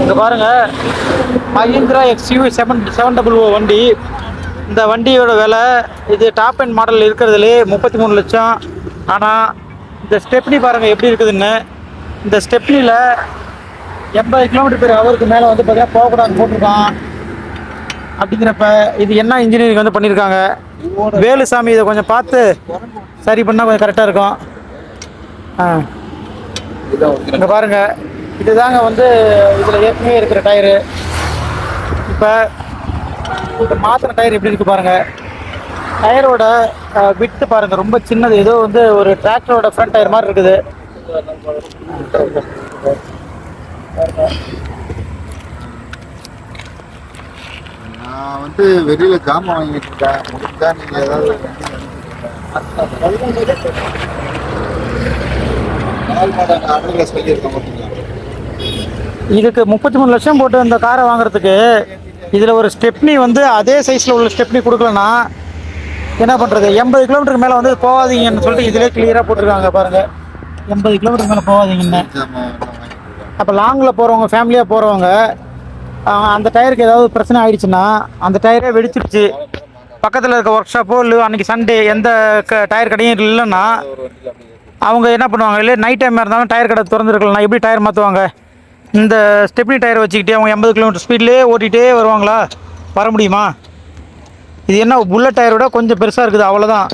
இங்க பாருங்க, மஹிந்திரா XUV 700 வண்டி. இந்த வண்டியோட விலை இது டாப் அண்ட் மாடல் இருக்கிறதுலே 33 லட்சம். ஆனால் இந்த ஸ்டெப்னி பாருங்கள் எப்படி இருக்குதுன்னு. இந்த ஸ்டெப்னியில் 80 km/h மேலே வந்து பார்த்தீங்கன்னா போகக்கூடாதுன்னு போட்டிருக்கான். அப்படிங்கிறப்ப இது என்ன இன்ஜினியரிங் வந்து பண்ணியிருக்காங்க. வேலுசாமி இதை கொஞ்சம் பார்த்து சரி பண்ணால் கொஞ்சம் கரெக்டாக இருக்கும். இங்கே பாருங்கள், இதுதாங்க வந்து இதில் ஏற்கனவே இருக்கிற டயரு. இப்போ இந்த மாத்திர டயர் எப்படி இருக்குது பாருங்கள். டயரோட விட்டு பாருங்கள் ரொம்ப சின்னது. ஏதோ வந்து ஒரு டிராக்டரோட ஃப்ரண்ட் டயர் மாதிரி இருக்குது. நான் வந்து வெளியில் ஜாமான் வாங்கிட்டு இருக்கேன். முடிஞ்சா நீங்கள் ஏதாவது ஆர்டரில் சொல்லியிருக்கேன் பார்த்தீங்களா. இதுக்கு 33 லட்சம் போட்டு இந்த காரை வாங்குறதுக்கு இதில் ஒரு ஸ்டெப்னி வந்து அதே சைஸில் உள்ள ஸ்டெப்னி கொடுக்கலன்னா என்ன பண்ணுறது. 80 km மேலே வந்து போகாதீங்கன்னு சொல்லிட்டு இதிலே கிளியராக போட்டிருக்காங்க பாருங்கள். 80 km மேலே போகாதீங்கன்னு. அப்போ லாங்கில் போகிறவங்க, ஃபேமிலியாக போகிறவங்க, அந்த டயருக்கு ஏதாவது பிரச்சனை ஆகிடுச்சுன்னா, அந்த டயரே வெடிச்சிருச்சு, பக்கத்தில் இருக்க ஒர்க் ஷாப்போ இல்லை அன்றைக்கி சண்டே எந்த டயர் கடையும் இல்லைன்னா அவங்க என்ன பண்ணுவாங்க. இல்லை நைட் டைமாக இருந்தாலும் டயர் கடை திறந்துருக்கலாம், எப்படி டயர் மாற்றுவாங்க. இந்த ஸ்டெப்னி டயர் வச்சுக்கிட்டே அவங்க 80 km ஸ்பீட்லேயே ஓட்டிகிட்டே வருவாங்களா? வர முடியுமா? இது என்ன புல்லட் டயரோட கொஞ்சம் பெருசாக இருக்குது, அவ்வளோதான்.